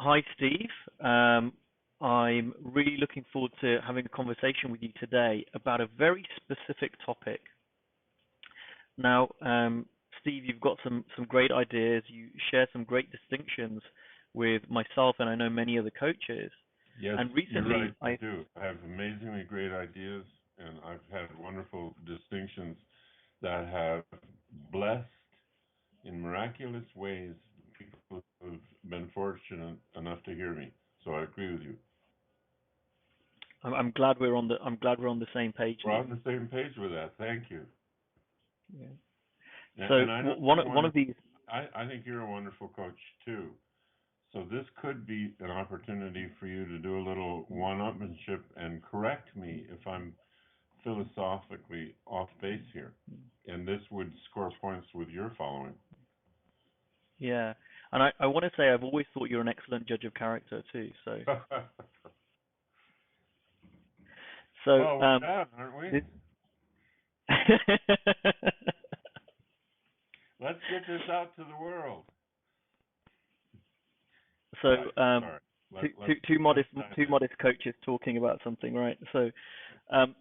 Hi, Steve. I'm really looking forward to having a conversation with you today about a very specific topic. Now, Steve, you've got some great ideas. You share some great distinctions with myself, and I know many other coaches. Yes, And you're right, recently, I I do. I have amazingly great ideas, and I've had wonderful distinctions that have blessed in miraculous ways people who've been fortunate enough to hear me. So I agree with you. I'm glad we're on the same page, We're Steve. on the same page with that. Thank you. Yeah. So And I know one you're one of these. I think you're a wonderful coach too. So this could be an opportunity for you to do a little one-upmanship and correct me if I'm philosophically off base here. And this would score points with your following. Yeah, and I want to say I've always thought you're an excellent judge of character too. So so Well, we're done, aren't we? this. Let's get this out to the world. So, Sorry. two, Let, let's two, two let's modest, dive two in. modest coaches talking about something, right? So, um,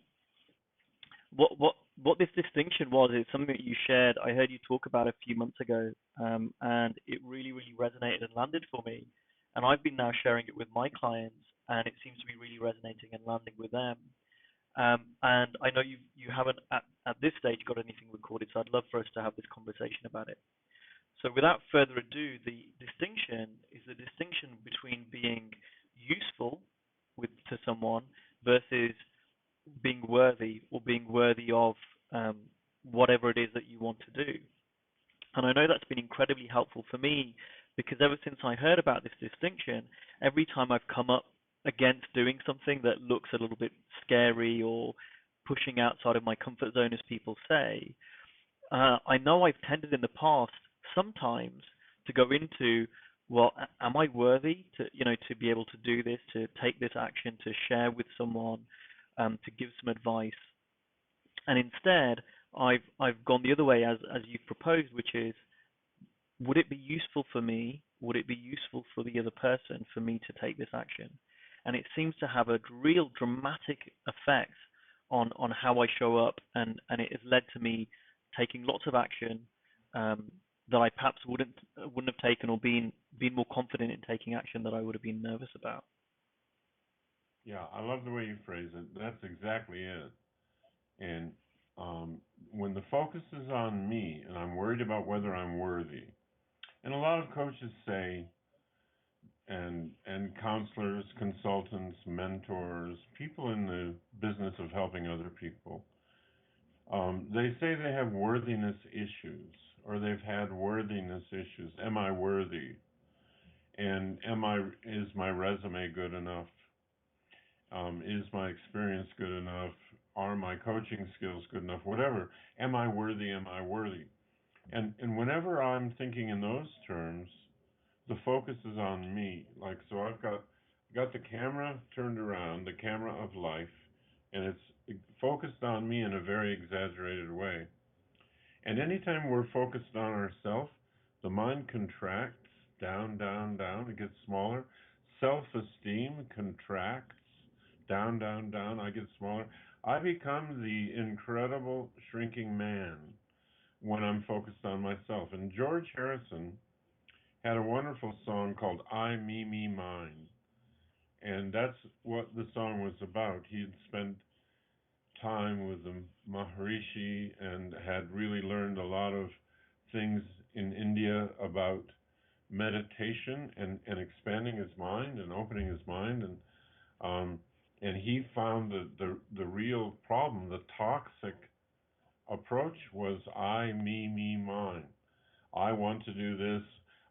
what this distinction was is something that you shared. I heard you talk about a few months ago, and it really, really resonated and landed for me. And I've been now sharing it with my clients, and it seems to be really resonating and landing with them. And I know you haven't at this stage got anything recorded, so I'd love for us to have this conversation about it. So without further ado, the distinction is the distinction between being useful to someone versus being worthy or being worthy of um, whatever it is that you want to do. And I know that's been incredibly helpful for me because ever since I heard about this distinction, every time I've come up against doing something that looks a little bit scary or pushing outside of my comfort zone, as people say, I know I've tended in the past sometimes to go into, well, am I worthy to be able to do this, to take this action, to share with someone, to give some advice, and instead I've gone the other way as you've proposed, which is, would it be useful for me? Would it be useful for the other person for me to take this action? And it seems to have a real dramatic effect on how I show up, and it has led to me taking lots of action um, that I perhaps wouldn't have taken, or been more confident in taking action that I would have been nervous about. Yeah, I love the way you phrase it. That's exactly it. And um, when the focus is on me and I'm worried about whether I'm worthy, and a lot of coaches say, and counselors, consultants, mentors, people in the business of helping other people, they say they have worthiness issues or they've had worthiness issues. Am I worthy? And is my resume good enough? Is my experience good enough? Are my coaching skills good enough? Whatever. Am I worthy? Am I worthy? And whenever I'm thinking in those terms, the focus is on me. Like, so I've got the camera turned around, the camera of life, and it's focused on me in a very exaggerated way. And anytime we're focused on ourselves, the mind contracts down, down, down. It gets smaller. Self-esteem contracts down, down, down. I get smaller. I become the incredible shrinking man when I'm focused on myself. And George Harrison had a wonderful song called I, Me, Me, Mine. And that's what the song was about. He had spent time with the Maharishi and had really learned a lot of things in India about meditation and expanding his mind and opening his mind um, and he found that the real problem, the toxic approach was I, me, me, mine. I want to do this.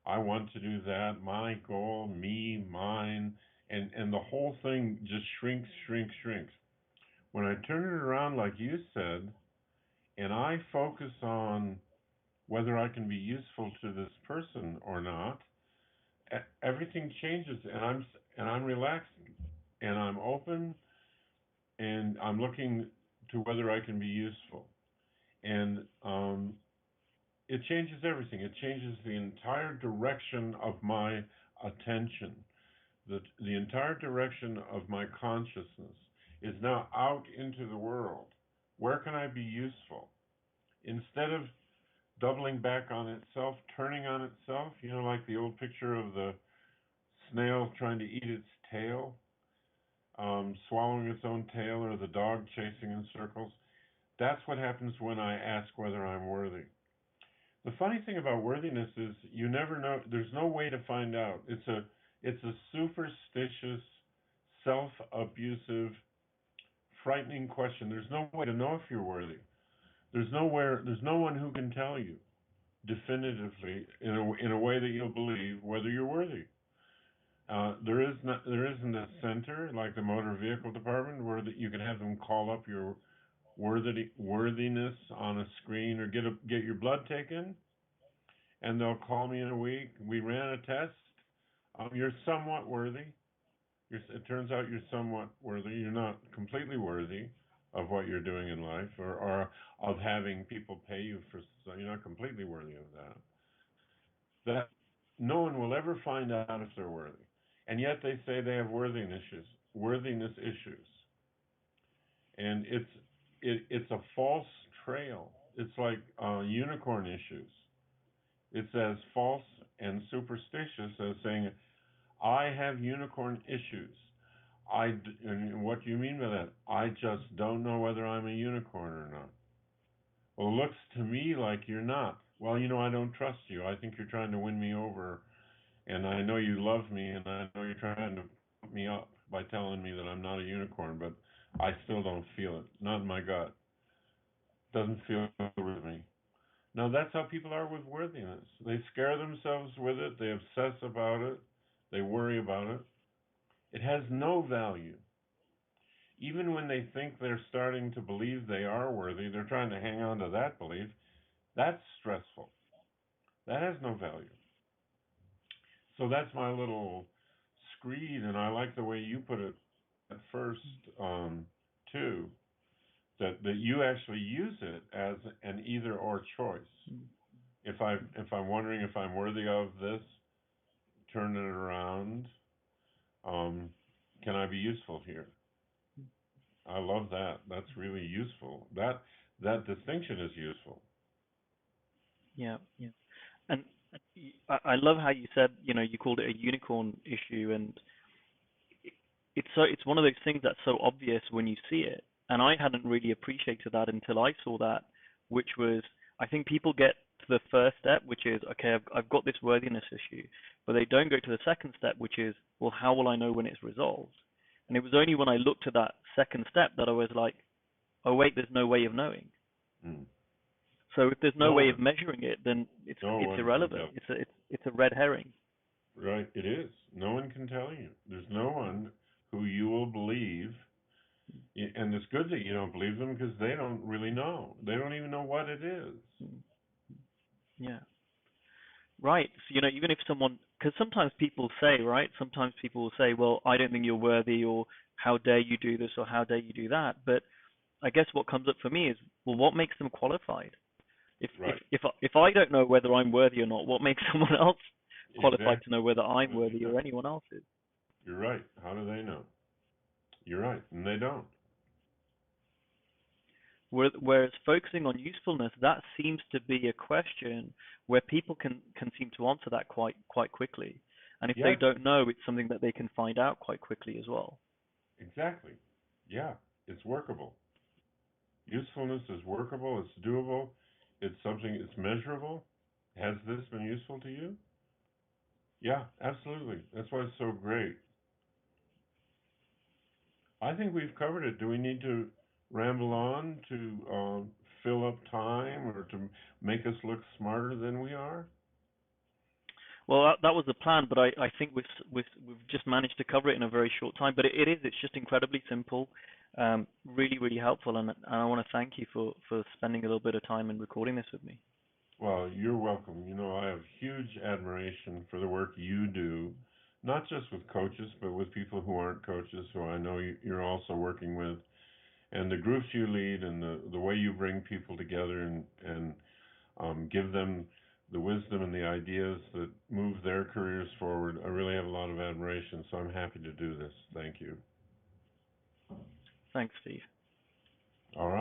I want to do that. My goal, me, mine, and the whole thing just shrinks, shrinks, shrinks. When I turn it around, like you said, and I focus on whether I can be useful to this person or not, everything changes, and I'm relaxed, and I'm open, and I'm looking to whether I can be useful, and it changes everything. It changes the entire direction of my attention. The entire direction of my consciousness is now out into the world. Where can I be useful? Instead of doubling back on itself, turning on itself, like the old picture of the snail trying to eat its tail, swallowing its own tail, or the dog chasing in circles. That's what happens when I ask whether I'm worthy. The funny thing about worthiness is you never know. There's no way to find out. It's a superstitious, self-abusive, frightening question. There's no way to know if you're worthy. There's no one who can tell you definitively in a way that you'll believe whether you're worthy. There isn't a center like the motor vehicle department where that you can have them call up your worthiness on a screen, or get your blood taken, and they'll call me in a week. We ran a test. You're somewhat worthy. It turns out you're somewhat worthy. You're not completely worthy of what you're doing in life, or of having people pay you for. So you're not completely worthy of that. That no one will ever find out if they're worthy, and yet they say they have worthiness issues, and it's a false trail. It's like unicorn issues. It's as false and superstitious as saying, "I have unicorn issues." And what do you mean by that? I just don't know whether I'm a unicorn or not. Well, it looks to me like you're not. Well, I don't trust you. I think you're trying to win me over, and I know you love me, and I know you're trying to pump me up by telling me that I'm not a unicorn, but I still don't feel it. Not in my gut. Doesn't feel good with me. Now, that's how people are with worthiness. They scare themselves with it. They obsess about it. They worry about it. It has no value. Even when they think they're starting to believe they are worthy, they're trying to hang on to that belief. That's stressful. That has no value. So that's my little screed, and I like the way you put it at first, too, that you actually use it as an either or choice. If I'm wondering if I'm worthy of this, turn it around. Um, can I be useful here? I love that. That's really useful. That distinction is useful. Yeah. And I love how you said, you called it a unicorn issue, and it's one of those things that's so obvious when you see it. And I hadn't really appreciated that until I saw that, which was, I think people get to the first step, which is, okay, I've got this worthiness issue, but they don't go to the second step, which is, well, how will I know when it's resolved? And it was only when I looked at that second step that I was like, oh wait, there's no way of knowing. Mm. So if there's no No way of one, measuring it, then no it's one can irrelevant. tell. It's a red herring. Right? It is. No one can tell you. There's no one who you will believe. And it's good that you don't believe them because they don't really know. They don't even know what it is. Mm. Yeah. Right. So, even if someone, because sometimes people say, right? Sometimes people will say, well, I don't think you're worthy, or how dare you do this, or how dare you do that. But I guess what comes up for me is, well, what makes them qualified? If if Right? if I- if I don't know whether I'm worthy or not, what makes someone else qualified Exactly. to know whether I'm How do they worthy know? or anyone else is? You're right. How do they know? You're right, and they don't. Whereas focusing on usefulness, that seems to be a question where people can seem to answer that quite quickly. And if they Yes, don't know, it's something that they can find out quite quickly as well. exactly. Yeah, it's workable. Usefulness is workable. It's doable. It's something. It's measurable. Has this been useful to you? Yeah, absolutely. That's why it's so great. I think we've covered it. Do we need to ramble on to fill up time, or to make us look smarter than we are? Well, that was the plan, but I think we've just managed to cover it in a very short time. But it's just incredibly simple, really, really helpful, and I want to thank you for spending a little bit of time and recording this with me. Well, you're welcome. I have huge admiration for the work you do, not just with coaches, but with people who aren't coaches, who I know you're also working with, and the groups you lead, and the way you bring people together, and give them the wisdom and the ideas that move their careers forward. I really have a lot of admiration, so I'm happy to do this. Thank you. Thanks, Steve. All right.